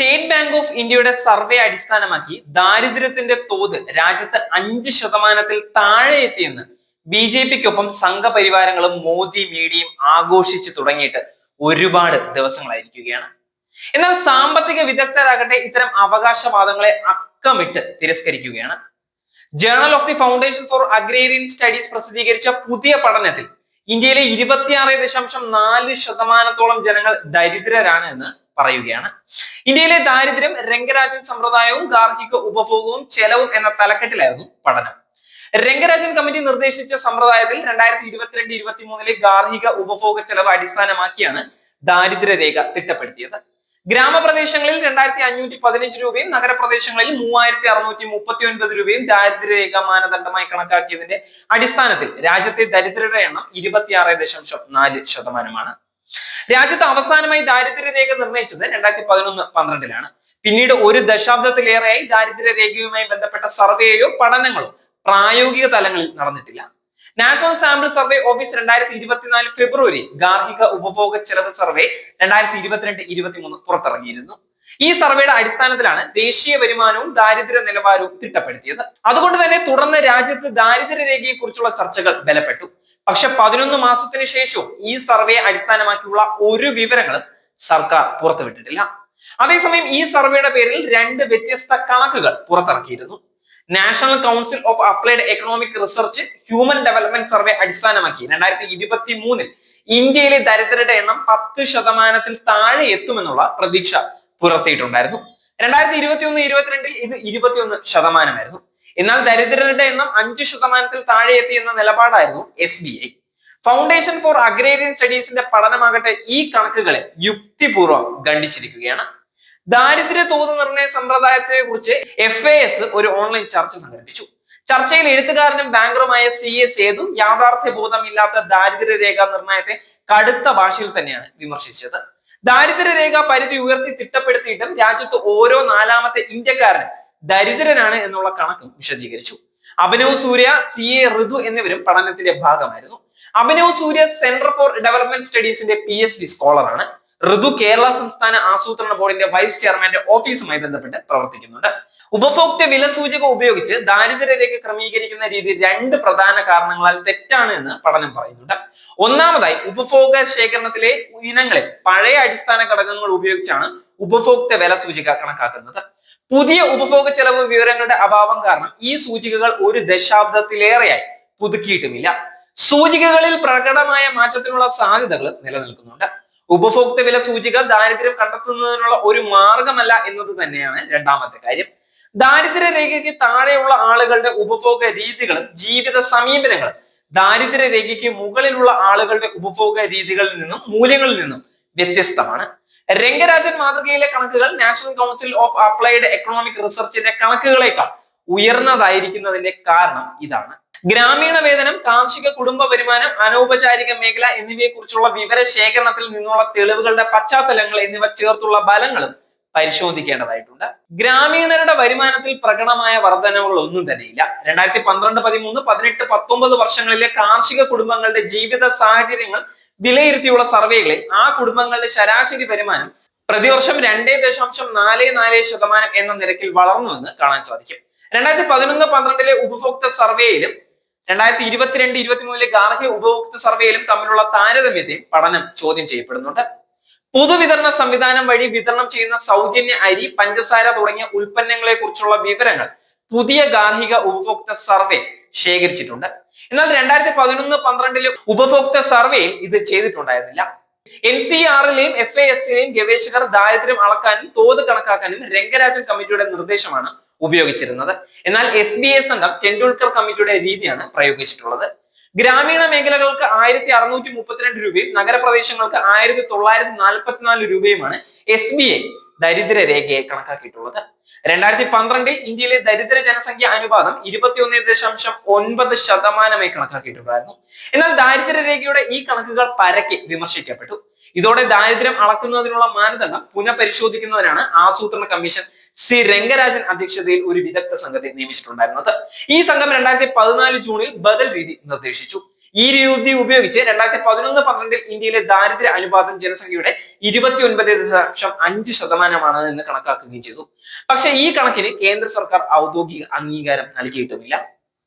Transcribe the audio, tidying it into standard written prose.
State bank of ഇന്ത്യയുടെ survey അടിസ്ഥാനമാക്കി ദാരിദ്ര്യത്തിന്റെ തോത് രാജ്യത്ത് 5% താഴെ എത്തിയെന്ന് BJPക്കൊപ്പം സംഘപരിവാരങ്ങളും മോദി മീഡിയയും ആഘോഷിച്ചു തുടങ്ങിയിട്ട് ഒരുപാട് ദിവസങ്ങളായിരിക്കുകയാണ്. എന്നാൽ സാമ്പത്തിക വിദഗ്ധരാകട്ടെ ഇത്തരം അവകാശവാദങ്ങളെ അക്കമിട്ട് തിരസ്കരിക്കുകയാണ്. Journal of the foundation for agrarian studies പ്രസിദ്ധീകരിച്ച പുതിയ പഠനത്തിൽ ഇന്ത്യയിലെ 26.4% ജനങ്ങൾ ദരിദ്രരാണ് എന്ന് പറയുകയാണ്. ഇന്ത്യയിലെ ദാരിദ്ര്യം രംഗരാജൻ സമ്പ്രദായവും ഗാർഹിക ഉപഭോഗവും ചെലവും എന്ന തലക്കെട്ടിലായിരുന്നു പഠനം. രംഗരാജൻ കമ്മിറ്റി നിർദ്ദേശിച്ച സമ്പ്രദായത്തിൽ 2022-23 ഗാർഹിക ഉപഭോഗ ചെലവ് അടിസ്ഥാനമാക്കിയാണ് ദാരിദ്ര്യരേഖ തിട്ടപ്പെടുത്തിയത്. ഗ്രാമപ്രദേശങ്ങളിൽ 2515 രൂപയും നഗരപ്രദേശങ്ങളിൽ 3639 രൂപയും ദാരിദ്ര്യരേഖ മാനദണ്ഡമായി കണക്കാക്കിയതിന്റെ അടിസ്ഥാനത്തിൽ രാജ്യത്തെ ദരിദ്രരുടെ എണ്ണം 26.4%. രാജ്യത്ത് അവസാനമായി ദാരിദ്ര്യരേഖ നിർണയിച്ചത് 2011-12 പിന്നീട് ഒരു ദശാബ്ദത്തിലേറെയായി ദാരിദ്ര്യരേഖയുമായി ബന്ധപ്പെട്ട സർവേയോ പഠനങ്ങളോ പ്രായോഗിക തലങ്ങളിൽ നടന്നിട്ടില്ല. നാഷണൽ സാമ്പിൾ സർവേ ഓഫീസ് 2024 ഫെബ്രുവരി ഗാർഹിക ഉപഭോഗ ചെലവ് സർവേ 2022-23 പുറത്തിറങ്ങിയിരുന്നു. ഈ സർവേയുടെ അടിസ്ഥാനത്തിലാണ് ദേശീയ വരുമാനവും ദാരിദ്ര്യ നിലവാരവും തിട്ടപ്പെടുത്തിയത്. അതുകൊണ്ട് തന്നെ തുടർന്ന് രാജ്യത്ത് ദാരിദ്ര്യരേഖയെ കുറിച്ചുള്ള ചർച്ചകൾ ബലപ്പെട്ടു. പക്ഷെ 11 മാസത്തിന് ശേഷവും ഈ സർവേയെ അടിസ്ഥാനമാക്കിയുള്ള ഒരു വിവരങ്ങളും സർക്കാർ പുറത്തുവിട്ടിട്ടില്ല. അതേസമയം ഈ സർവേയുടെ പേരിൽ 2 വ്യത്യസ്ത കണക്കുകൾ പുറത്തിറക്കിയിരുന്നു. National council of applied economic research human development survey അടിസ്ഥാനമാക്കി 2023 ഇന്ത്യയിലെ ദരിദ്രരുടെ എണ്ണം 10% താഴെ എത്തുമെന്നുള്ള പ്രതീക്ഷ പുലർത്തിയിട്ടുണ്ടായിരുന്നു. 2021-22 ഇത് 21%. എന്നാൽ ദരിദ്രരുടെ എണ്ണം 5% താഴെ എത്തി എന്ന നിലപാടായിരുന്നു SBI. ഫൗണ്ടേഷൻ ഫോർ അഗ്രേറിയൻ സ്റ്റഡീസിന്റെ പഠനമാകട്ടെ ഈ കണക്കുകളെ യുക്തിപൂർവ്വം ഖണ്ഡിച്ചിരിക്കുകയാണ്. ദാരിദ്ര്യ തോത് നിർണയ സമ്പ്രദായത്തെ കുറിച്ച് FAS ഒരു ഓൺലൈൻ ചർച്ച സംഘടിപ്പിച്ചു. ചർച്ചയിൽ എഴുത്തുകാരനും ബാങ്കറുമായ CA സേതു യാഥാർത്ഥ്യബോധമില്ലാത്ത ദാരിദ്ര്യരേഖ നിർണയത്തെ കടുത്ത ഭാഷയിൽ തന്നെയാണ് വിമർശിച്ചത്. ദാരിദ്ര്യരേഖ പരിധി ഉയർത്തി തിട്ടപ്പെടുത്തിയിട്ടും രാജ്യത്ത് ഓരോ 4ാമത്തെ ഇന്ത്യക്കാരനും ദരിദ്രനാണ് എന്നുള്ള കണക്കും വിശദീകരിച്ചു. അഭിനവ് സൂര്യ, CA ഋതു എന്നിവരും പഠനത്തിന്റെ ഭാഗമായിരുന്നു. അഭിനവ് സൂര്യ സെന്റർ ഫോർ ഡെവലപ്മെന്റ് സ്റ്റഡീസിന്റെ PhD സ്കോളറാണ്. ഋതു കേരള സംസ്ഥാന ആസൂത്രണ ബോർഡിന്റെ വൈസ് ചെയർമാന്റെ ഓഫീസുമായി ബന്ധപ്പെട്ട് പ്രവർത്തിക്കുന്നുണ്ട്. ഉപഭോക്തൃ വില സൂചിക ഉപയോഗിച്ച് ദാരിദ്ര്യരേഖ ക്രമീകരിക്കുന്ന രീതി 2 പ്രധാന കാരണങ്ങളാൽ തെറ്റാണ് എന്ന് പഠനം പറയുന്നുണ്ട്. ഒന്നാമതായി, ഉപഭോഗ ശേഖരണത്തിലെ ഇനങ്ങളിൽ പഴയ അടിസ്ഥാന ഘടകങ്ങൾ ഉപയോഗിച്ചാണ് ഉപഭോക്തൃ വില സൂചിക കണക്കാക്കുന്നത്. പുതിയ ഉപഭോഗ ചെലവ് വിവരങ്ങളുടെ അഭാവം കാരണം ഈ സൂചികകൾ ഒരു ദശാബ്ദത്തിലേറെയായി പുതുക്കിയിട്ടുമില്ല. സൂചികകളിൽ പ്രകടമായ മാറ്റത്തിനുള്ള സാധ്യതകൾ നിലനിൽക്കുന്നുണ്ട്. ഉപഭോക്തൃ വില സൂചിക ദാരിദ്ര്യം കണ്ടെത്തുന്നതിനുള്ള ഒരു മാർഗമല്ല എന്നത് തന്നെയാണ് രണ്ടാമത്തെ കാര്യം. ദാരിദ്ര്യരേഖയ്ക്ക് താഴെയുള്ള ആളുകളുടെ ഉപഭോഗ രീതികളും ജീവിത സമീപനങ്ങളും ദാരിദ്ര്യരേഖയ്ക്ക് മുകളിലുള്ള ആളുകളുടെ ഉപഭോഗ രീതികളിൽ നിന്നും മൂല്യങ്ങളിൽ നിന്നും വ്യത്യസ്തമാണ്. രംഗരാജൻ മാതൃകയിലെ കണക്കുകൾ national council of applied economic റിസർച്ചിന്റെ കണക്കുകളേക്കാൾ ഉയർന്നതായിരിക്കുന്നതിന്റെ കാരണം ഇതാണ്. ഗ്രാമീണ വേതനം, കാർഷിക കുടുംബ വരുമാനം, അനൗപചാരിക മേഖല എന്നിവയെ കുറിച്ചുള്ള വിവര ശേഖരണത്തിൽ നിന്നുള്ള തെളിവുകളുടെ പശ്ചാത്തലങ്ങൾ എന്നിവ ചേർത്തുള്ള ഫലങ്ങളും പരിശോധിക്കേണ്ടതായിട്ടുണ്ട്. ഗ്രാമീണരുടെ വരുമാനത്തിൽ പ്രകടമായ വർധനവുകൾ ഒന്നും തന്നെയില്ല. 2012, 13, 18, 19 വർഷങ്ങളിലെ കാർഷിക കുടുംബങ്ങളുടെ ജീവിത സാഹചര്യങ്ങൾ വിലയിരുത്തിയുള്ള സർവേകളിൽ ആ കുടുംബങ്ങളുടെ ശരാശരി വരുമാനം പ്രതിവർഷം 2.44% എന്ന നിരക്കിൽ വളർന്നുവെന്ന് കാണാൻ സാധിക്കും. 2011-12 ഉപഭോക്തൃ സർവേയിലും 2022-23 ഗാർഹിക ഉപഭോക്തൃ സർവേയിലും തമ്മിലുള്ള താരതമ്യത്തെ പഠനം ചോദ്യം ചെയ്യപ്പെടുന്നുണ്ട്. പൊതുവിതരണ സംവിധാനം വഴി വിതരണം ചെയ്യുന്ന സൗജന്യ അരി, പഞ്ചസാര തുടങ്ങിയ ഉൽപ്പന്നങ്ങളെ കുറിച്ചുള്ള വിവരങ്ങൾ പുതിയ ഗാർഹിക ഉപഭോക്തൃ സർവേ ശേഖരിച്ചിട്ടുണ്ട്. എന്നാൽ 2011-12 ഉപഭോക്തൃ സർവേയിൽ ഇത് ചെയ്തിട്ടുണ്ടായിരുന്നില്ല. NCR-ലെയും FAS-ലെയും ഗവേഷകർ ദാരിദ്ര്യം അളക്കാനും തോത് കണക്കാക്കാനും രംഗരാജൻ കമ്മിറ്റിയുടെ നിർദ്ദേശമാണ് ഉപയോഗിച്ചിരുന്നത്. എന്നാൽ SBI സംഘം ടെണ്ടുൽക്കർ കമ്മിറ്റിയുടെ രീതിയാണ് പ്രയോഗിച്ചിട്ടുള്ളത്. ഗ്രാമീണ മേഖലകൾക്ക് 1632 രൂപയും നഗരപ്രദേശങ്ങൾക്ക് 1944 രൂപയുമാണ് SBI ദരിദ്രരേഖയെ കണക്കാക്കിയിട്ടുള്ളത്. 2012 ഇന്ത്യയിലെ ദരിദ്ര ജനസംഖ്യ അനുപാതം 21.9% കണക്കാക്കിയിട്ടുണ്ടായിരുന്നു. എന്നാൽ ദാരിദ്ര്യരേഖയുടെ ഈ കണക്കുകൾ പരക്കെ വിമർശിക്കപ്പെട്ടു. ഇതോടെ ദാരിദ്ര്യം അളക്കുന്നതിനുള്ള മാനദണ്ഡം പുനഃപരിശോധിക്കുന്നതിനാണ് ആസൂത്രണ കമ്മീഷൻ രംഗരാജൻ അധ്യക്ഷതയിൽ ഒരു വിദഗ്ധ സംഘത്തെ നിയമിച്ചിട്ടുണ്ടായിരുന്നത്. ഈ സംഘം 2014 ജൂണിൽ ബദൽ രീതി നിർദ്ദേശിച്ചു. ഈ രീതി ഉപയോഗിച്ച് 2011-12 ഇന്ത്യയിലെ ദാരിദ്ര്യ അനുപാതം ജനസംഖ്യയുടെ 29.5% എന്ന് കണക്കാക്കുകയും ചെയ്തു. പക്ഷെ ഈ കണക്കിന് കേന്ദ്ര സർക്കാർ ഔദ്യോഗിക അംഗീകാരം നൽകിയിട്ടുമില്ല.